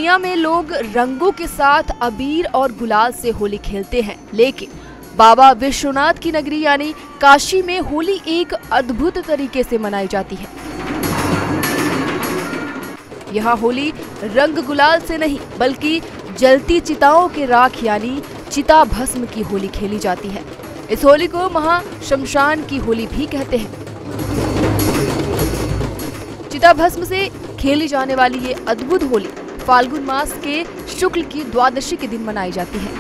दुनिया में लोग रंगों के साथ अबीर और गुलाल से होली खेलते हैं, लेकिन बाबा विश्वनाथ की नगरी यानी काशी में होली एक अद्भुत तरीके से मनाई जाती है। यहाँ होली रंग गुलाल से नहीं बल्कि जलती चिताओं के राख यानी चिता भस्म की होली खेली जाती है। इस होली को महाशमशान की होली भी कहते हैं। चिता भस्म से खेली जाने वाली ये अद्भुत होली फाल्गुन मास के शुक्ल की द्वादशी के दिन मनाई जाती है।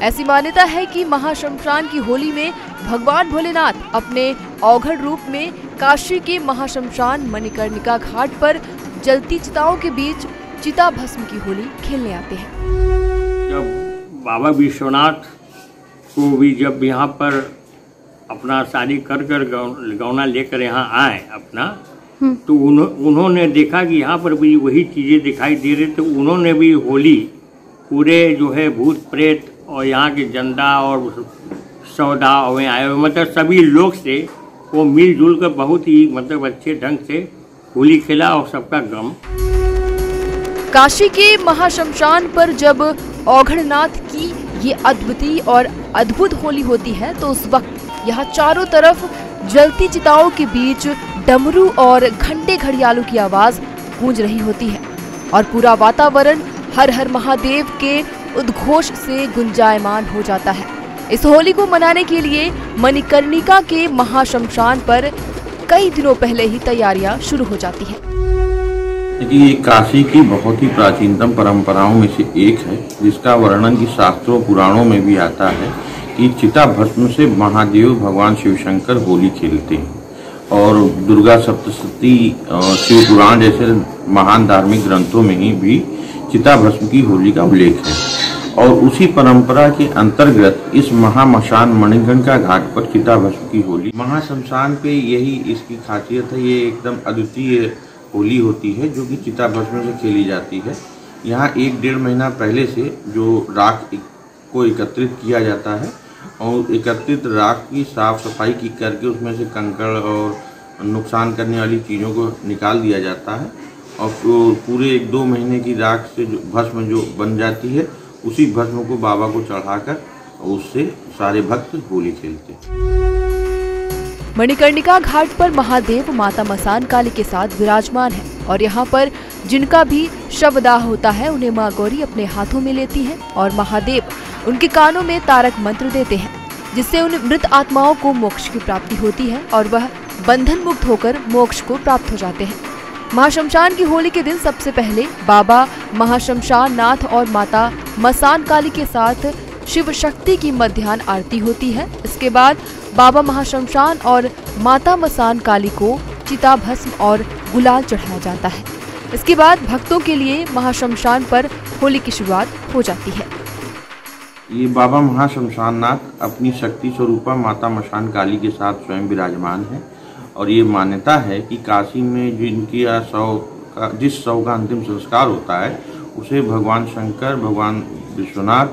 ऐसी मान्यता है कि महाशमशान की होली में भगवान भोलेनाथ अपने औघड़ रूप में काशी के महाशमशान मणिकर्णिका घाट पर जलती चिताओं के बीच चिता भस्म की होली खेलने आते हैं। जब बाबा विश्वनाथ को भी जब यहाँ पर अपना शादी कर गौना लेकर यहाँ आए अपना, तो उन्होंने देखा कि यहाँ पर भी वही चीज़ें दिखाई दे रही, तो उन्होंने भी होली पूरे जो है भूत प्रेत और यहाँ के जनता और सौदा हुए आए हुए मतलब सभी लोग से वो मिलजुल कर बहुत ही मतलब अच्छे ढंग से होली खेला और सबका गम। काशी के महाशमशान पर जब औघड़नाथ की ये अद्वितीय और अद्भुत होली होती है तो उस वक्त यहाँ चारों तरफ जलती चिताओं के बीच डमरू और घंटे घड़ियालों की आवाज गूंज रही होती है और पूरा वातावरण हर हर महादेव के उद्घोष से गुंजायमान हो जाता है। इस होली को मनाने के लिए मणिकर्णिका के महाशमशान पर कई दिनों पहले ही तैयारियां शुरू हो जाती हैं। ये काशी की बहुत ही प्राचीनतम परंपराओं में से एक है, जिसका वर्णन की शास्त्रों पुराणों में भी आता है कि चिता भस्म से महादेव भगवान शिव शंकर होली खेलते हैं और दुर्गा सप्तशती शिव पुराण जैसे महान धार्मिक ग्रंथों में ही भी चिता भस्म की होली का उल्लेख है। और उसी परंपरा के अंतर्गत इस महामशान मणिकर्णिका घाट पर चिता भस्म की होली महाशमशान पे यही इसकी खासियत है। ये एकदम अद्वितीय होली होती है जो कि चिता भस्म से खेली जाती है। यहाँ 1-1.5 महीना पहले से जो राख को एकत्रित किया जाता है और एकत्रित राख की साफ सफाई की करके उसमें से कंकड़ और नुकसान करने वाली चीज़ों को निकाल दिया जाता है और पूरे 1-2 महीने की राख से जो भस्म जो बन जाती है उसी भस्म को बाबा को चढ़ाकर उससे सारे भक्त होली खेलते हैं। मणिकर्णिका घाट पर महादेव माता मसान काली के साथ विराजमान है और यहाँ पर जिनका भी शवदाह होता है उन्हें माँ गौरी अपने हाथों में लेती है और महादेव उनके कानों में तारक मंत्र देते हैं, जिससे उन मृत आत्माओं को मोक्ष की प्राप्ति होती है और वह बंधन मुक्त होकर मोक्ष को प्राप्त हो जाते हैं। महाशमशान की होली के दिन सबसे पहले बाबा महाशमशान नाथ और माता मसान काली के साथ शिव शक्ति की मध्याह्न आरती होती है। इसके बाद बाबा महाशमशान और माता मसान काली को चिता भस्म और गुलाल चढ़ाया जाता है। इसके बाद भक्तों के लिए महाशमशान पर होली की शुरुआत हो जाती है। ये बाबा महाशमशान नाथ अपनी शक्ति स्वरूपा माता मसान काली के साथ स्वयं विराजमान है और ये मान्यता है कि काशी में जिनकी जिस शव का अंतिम संस्कार होता है उसे भगवान शंकर भगवान विश्वनाथ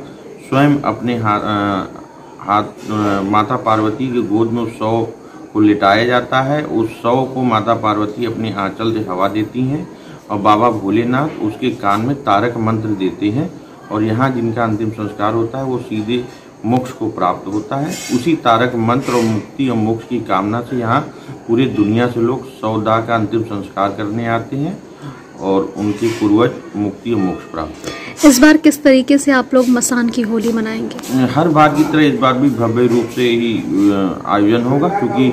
स्वयं अपने हाथ माता पार्वती के गोद में उस शव को लिटाया जाता है। उस शव को माता पार्वती अपने आंचल से हवा देती हैं और बाबा भोलेनाथ उसके कान में तारक मंत्र देते हैं और यहाँ जिनका अंतिम संस्कार होता है वो सीधे मोक्ष को प्राप्त होता है। उसी तारक मंत्र और मुक्ति और मोक्ष की कामना से यहाँ पूरी दुनिया से लोग सौदा का अंतिम संस्कार करने आते हैं और उनके पूर्वज मुक्ति और मोक्ष प्राप्त करते हैं। इस बार किस तरीके से आप लोग मसान की होली मनाएंगे? हर बार की तरह इस बार भी भव्य रूप से ही आयोजन होगा, क्योंकि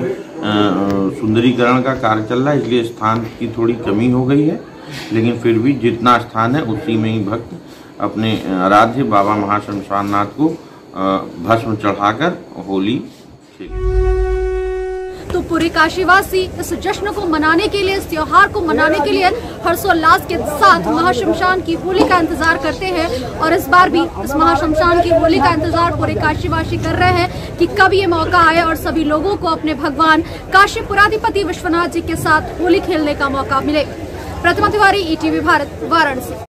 सुंदरीकरण का कार्य चल रहा है इसलिए स्थान की थोड़ी कमी हो गई है, लेकिन फिर भी जितना स्थान है उसी में ही भक्त अपने आराध्य बाबा महाशमशान नाथ को भस्म चढ़ाकर होली खेले। तो पूरे काशीवासी इस जश्न को मनाने के लिए, इस त्योहार को मनाने के लिए हर्षोल्लास के साथ महाशमशान की होली का इंतजार करते हैं और इस बार भी इस महाशमशान की होली का इंतजार पूरे काशीवासी कर रहे हैं कि कब ये मौका आए और सभी लोगों को अपने भगवान काशीपुराधिपति विश्वनाथ जी के साथ होली खेलने का मौका मिले। प्रतिमा तिवारी, ETV भारत, वाराणसी।